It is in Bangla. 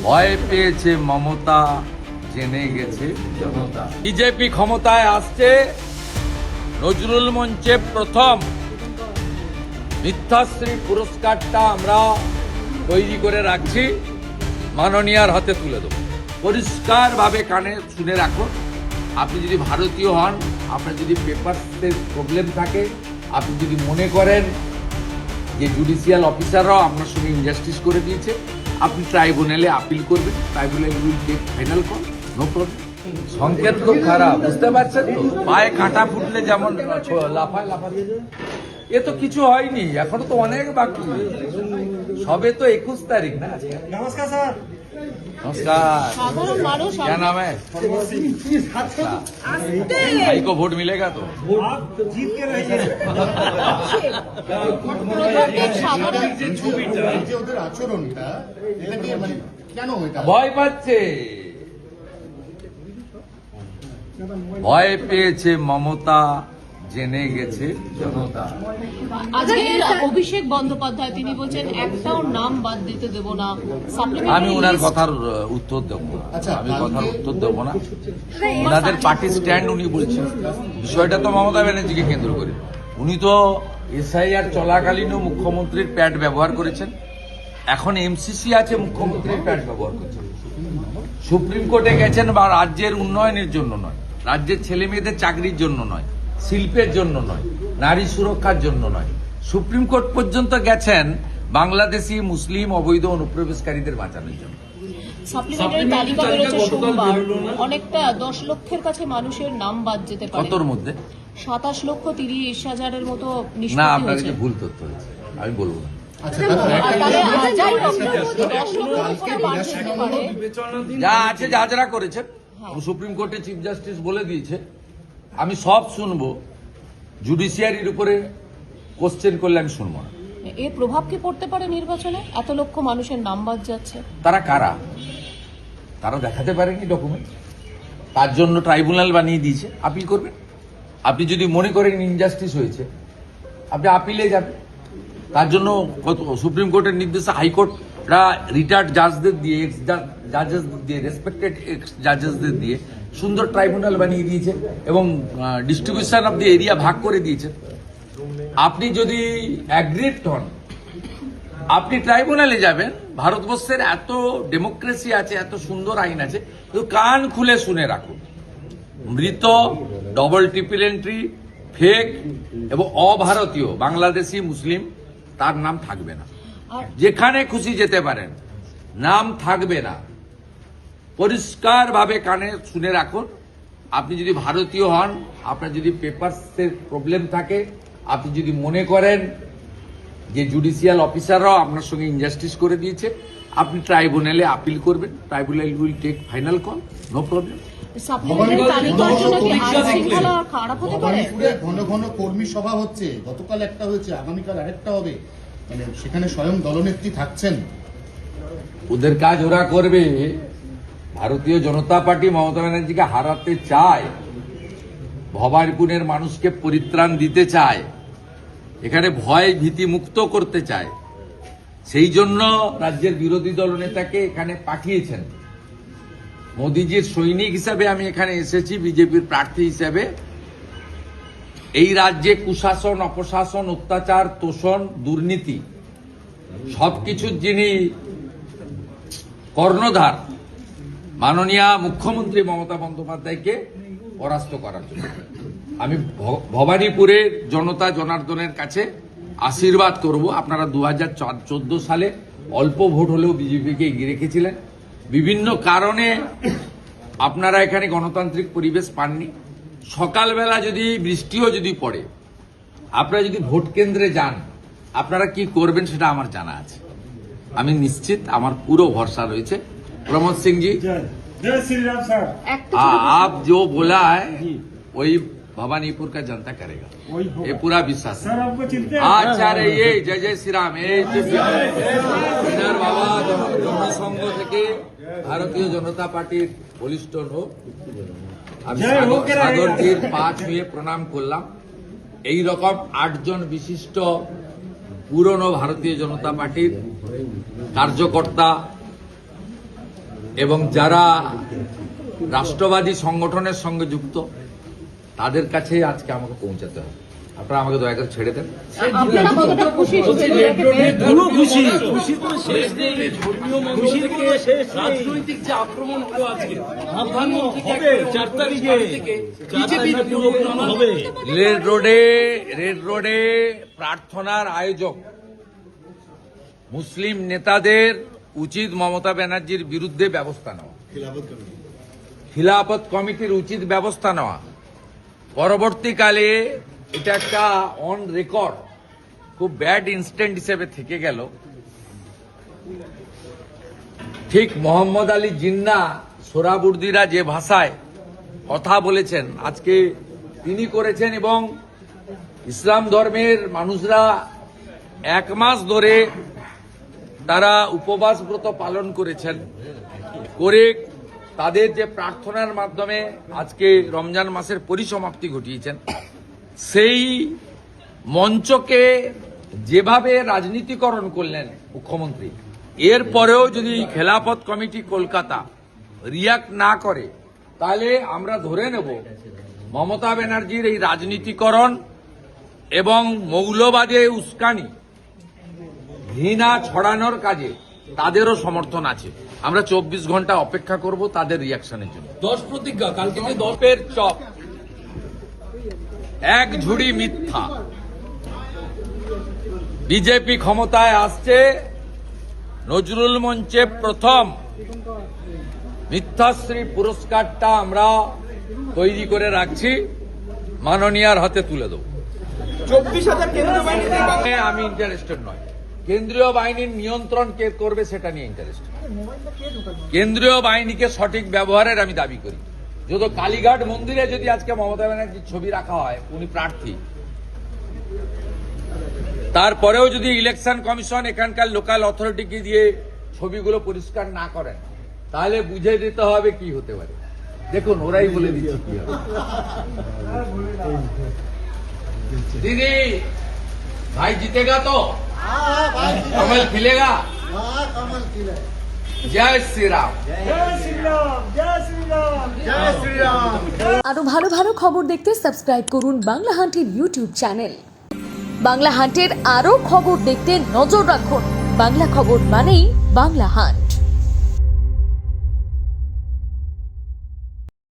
ভয় পেয়েছে মমতা, জেনে গেছে জনতা। বিজেপি ক্ষমতায় আসছে, নজরুল মঞ্চে প্রথম মিথ্যাশ্রী পুরস্কারটা আমরা তৈরি করে রাখছি, মাননীয়ার হাতে তুলে দেবো। পরিষ্কারভাবে কানে শুনে রাখুন, আপনি যদি ভারতীয় হন, আপনার যদি পেপারসের প্রবলেম থাকে, আপনি যদি মনে করেন যে জুডিশিয়াল অফিসাররাও আপনার সঙ্গে ইনজাস্টিস করে দিয়েছে, আপনি ট্রাইব্যুনালে আপিল করবেন, tribunal will take final call, no problem. সংকেত খুব খারাপ, বুঝতে পারছেন তো? পায়ে কাঁটা ফুটলে যেমন লাফায় লাফায়, এ তো কিছু হয়নি, এখনো তো অনেক বাকি, সবে তো 21 তারিখ না। नमस्कार सर। नमस्कार, साधारण मानुष क्या नाम है? भाई को वोट मिलेगा तो आप जीत के रहिए। যে ওদের আচরণটা এটা নিয়ে মানে কেন এটা ভয় পাচ্ছে, ভয় পেয়েছে মমতা, জেনে গেছে জনতা। আজকে অভিষেক বন্দ্যোপাধ্যায় তিনি বলছেন একটাও নাম বাদ দিতে দেব না। আমি ওনার কথার উত্তর দেব না, আমি কথার উত্তর দেব না। ওনাদের পার্টি স্ট্যান্ড উনি বলছেন, বিষয়টা তো মমতা ব্যানার্জিকে কেন্দ্র করে। উনি তো এসআইআর চলাকালীনও মুখ্যমন্ত্রীর প্যাড ব্যবহার করেছেন, এখন এমসিসি আছে, মুখ্যমন্ত্রীর প্যাড ব্যবহার করছেন। সুপ্রিম কোর্টে গেছেন বা রাজ্যের উন্নয়নের জন্য নয়, রাজ্যের ছেলে মেয়েদের চাকরির জন্য নয়, শিল্পের জন্য নয়, নারী সুরক্ষার জন্য নয়, সুপ্রিম কোর্ট পর্যন্ত গেছেন বাংলাদেশি মুসলিম অবৈধ অনুপ্রবেশকারীদের বাঁচানোর জন্য। সাপ্লিমেন্টারি তালিকা বেরোচ্ছে সোমবার, অনেকটা 10 লক্ষের কাছে মানুষের নাম বাদ যেতে পারে। কতর মধ্যে? 27,30,000-এর মতো না, নিষ্পত্তি আপনার হয়েছে। কাছে ভুল তথ্য হয়েছে, আমি বলবো না। তাহলে যাই হোক, 10 লক্ষের উপরে বাদ যেতে পারে। যা আছে যা যারা করেছেন, সুপ্রিম কোর্টে চিফ জাস্টিস বলে দিয়েছে, আমি সব শুনবো, জুডিশিয়ারির উপরে কোশ্চেন করলে আমি শুনবো না। এর প্রভাব কি পড়তে পারে নির্বাচনে? এত লক্ষ মানুষের নাম বাদ যাচ্ছে। তারা কারা? তারা দেখাতে পারেনি ডকুমেন্ট, তার জন্য ট্রাইব্যুনাল বানিয়ে দিয়েছে, আপিল করবেন। আপনি যদি মনে করেন ইনজাস্টিস হয়েছে, আপনি আপিলে যাবেন। তার জন্য সুপ্রিম কোর্টের নির্দেশে হাইকোর্টরা রিটায়ার্ড জাজদের দিয়ে, এক্স জাজেস দিয়ে, রেসপেক্টেড এক্স জাজেসদের দিয়ে সুন্দর ট্রাইব্যুনাল বানিয়ে দিয়েছে এবং ডিস্ট্রিবিউশন অফ দি এরিয়া ভাগ করে দিয়েছে। আপনি যদি অ্যাগ্রিভড হন, আপনি ট্রাইব্যুনালে যাবেন। ভারতবর্ষের এত ডেমোক্রেসি আছে, এত সুন্দর আইন আছে, তো কান খুলে শুনে রাখুন। মৃত, ডবল ট্রিপল এন্ট্রি, ফেক এবং অভারতীয় বাংলাদেশি মুসলিম, তার নাম থাকবে না। যেখানে খুশি যেতে পারেন, নাম থাকবে না। পরিষ্কারভাবে কানে শুনে রাখুন, আপনি যদি ভারতীয় হন, আপনার যদি পেপারসের প্রবলেম থাকে, আপনি যদি মনে করেন যে জুডিশিয়াল অফিসাররাও আপনার সঙ্গে ইনজাস্টিস করে দিয়েছে, আপনি ট্রাইব্যুনালে আপিল করবেন, tribunal will take final call, no problem. Supplementary তালিকার জন্য কি আইন শৃঙ্খলা খারাপ হতে পারে? ভবানীপুরে ঘন ঘন কর্মী সভা হচ্ছে, গতকাল একটা হয়েছে, আগামীকাল আরেকটা হবে, মানে সেখানে স্বয়ং দলনেত্রী থাকছেন। ওদের কাজ ওরা করবে। ভারতীয় জনতা পার্টি মমতা ব্যানার্জিকে হারাতে চায়, ভবানীপুরের মানুষকে পরিত্রাণ দিতে চায়, এখানে ভয় ভীতি মুক্ত করতে চায়। সেই জন্য রাজ্যের বিরোধী দল নেতাকে এখানে পাঠিয়েছেন। মোদিজির সৈনিক হিসাবে আমি এখানে এসেছি, বিজেপির প্রার্থী হিসাবে। এই রাজ্যে কুশাসন, অপশাসন, অত্যাচার, তোষণ, দুর্নীতি সবকিছুর যিনি কর্ণধার, মাননীয়া মুখ্যমন্ত্রী মমতা বন্দ্যোপাধ্যায়কে পরাস্ত করার জন্য আমি ভবানীপুরের জনতা জনার্দনের কাছে আশীর্বাদ করব। আপনারা 2014 সালে অল্প ভোট হলেও বিজেপিকে এগিয়ে রেখেছিলেন। বিভিন্ন কারণে আপনারা এখানে গণতান্ত্রিক পরিবেশ পাননি। সকালবেলা যদি বৃষ্টিও যদি পড়ে, আপনারা যদি ভোট কেন্দ্রে যান, আপনারা কি করবেন সেটা আমার জানা আছে। আমি নিশ্চিত, আমার পুরো ভরসা রয়েছে। प्रमोद सिंह जी, जय श्री राम सर। आप जो बोला है वही भवानीपुर का जनता करेगा, ये पूरा विश्वास है। सर आपको चिंता है? आचार्य ये जय जय श्री राम, এই যে বিনার বাবা জনসংঘ থেকে ভারতীয় জনতা পার্টির বলিষ্ঠ লোক, আমি সাগরজির 5 হয়ে প্রণাম করলাম। এই রকম 8 জন বিশিষ্ট পুরনো ভারতীয় জনতা পার্টির কার্যকর্তা এবং যারা রাষ্ট্রবাদী সংগঠনের সঙ্গে যুক্ত তাদের কাছে আজকে আমাকে পৌঁছাতে হবে। আপনারা আমাকে দয়া করে ছেড়ে দেন। আপনারা কতটা খুশি শুভেন্দুদাকে পেয়ে? পুরো খুশি, খুশি তো শেষ নেই। খুশির কোনো শেষ নেই। রাজনৈতিক যে আক্রমণ হলো আজকে, প্রধানমন্ত্রীকে হবে, 4 তারিখে বিজেপির হবে। রেড রোডে প্রার্থনার আয়োজক মুসলিম নেতাদের উচিত মমতা ব্যানার্জির বিরুদ্ধে ব্যবস্থা নেওয়া, খিলাফত কমিটির উচিত ব্যবস্থা নেওয়া। পরবর্তীকালে এটা একটা অন রেকর্ড খুব ব্যাড ইনস্ট্যান্ট হিসেবে থেকে গেল। ঠিক মোহাম্মদ আলী জিন্না সোহরাবুর্দিরা যে ভাষায় কথা বলেছেন আজকে তিনি করেছেন, এবং ইসলাম ধর্মের মানুষরা 1 মাস ধরে তারা উপবাস ব্রত পালন করেছেন, করে তাদের যে প্রার্থনার মাধ্যমে আজকে রমজান মাসের পরিসমাপ্তি ঘটিয়েছেন, সেই মঞ্চকে যেভাবে রাজনীতিকরণ করলেন মুখ্যমন্ত্রী, এরপরেও যদি খেলাফত কমিটি কলকাতা রিয়াক্ট না করে তাহলে আমরা ধরে নেব মমতা ব্যানার্জির এই রাজনীতিকরণ এবং মৌলবাদে উস্কানি ঘৃণা ছড়ানোর কাজে তাদেরও সমর্থন আছে। আমরা 24 ঘন্টা অপেক্ষা করব তাদের রিয়াকশনের জন্য। 10 প্রতিজ্ঞা কালকে যে 10 দপের চপ, এক ঝুড়ি মিথ্যা। বিজেপি ক্ষমতায় আসছে, নজরুল মঞ্চে প্রথম মিথ্যাশ্রী পুরস্কারটা আমরা তৈরি করে রাখছি, মাননীয়ার হাতে তুলে দেব। 24,000 কেন্দ্রীয় বাহিনীতে আমি ইন্টারেস্টেড নয়, কেন্দ্রীয় বাহিনীর নিয়ন্ত্রণ কে করবে সেটা নিয়ে ইন্টারেস্টেড। কেন্দ্রীয় বাহিনীকে সঠিক ব্যবহারের আমি দাবি করি। যদি কালীঘাট মন্দিরে যদি আজকে মমতা ব্যানার্জির ছবি রাখা হয়, উনি প্রার্থী, তারপরেও যদি ইলেকশন কমিশন এখানকার লোকাল অথরিটিকে দিয়ে ছবিগুলো পরিষ্কার না করেন, তাহলে বুঝে দিতে হবে কি হতে পারে। দেখুন, ওরাই বলে দিচ্ছে কি হবে। दीदी भाई जीतेगा तो कमल खिलेगा। जय श्री राम। जय श्री राम, जय श्री राम, जय श्री राम। আরো ভালো ভালো খবর দেখতে সাবস্ক্রাইব করুন বাংলা হান্টের ইউটিউব চ্যানেল। বাংলা হান্টের আরো খবর দেখতে নজর রাখুন। বাংলা খবর মানেই বাংলা হান্ট।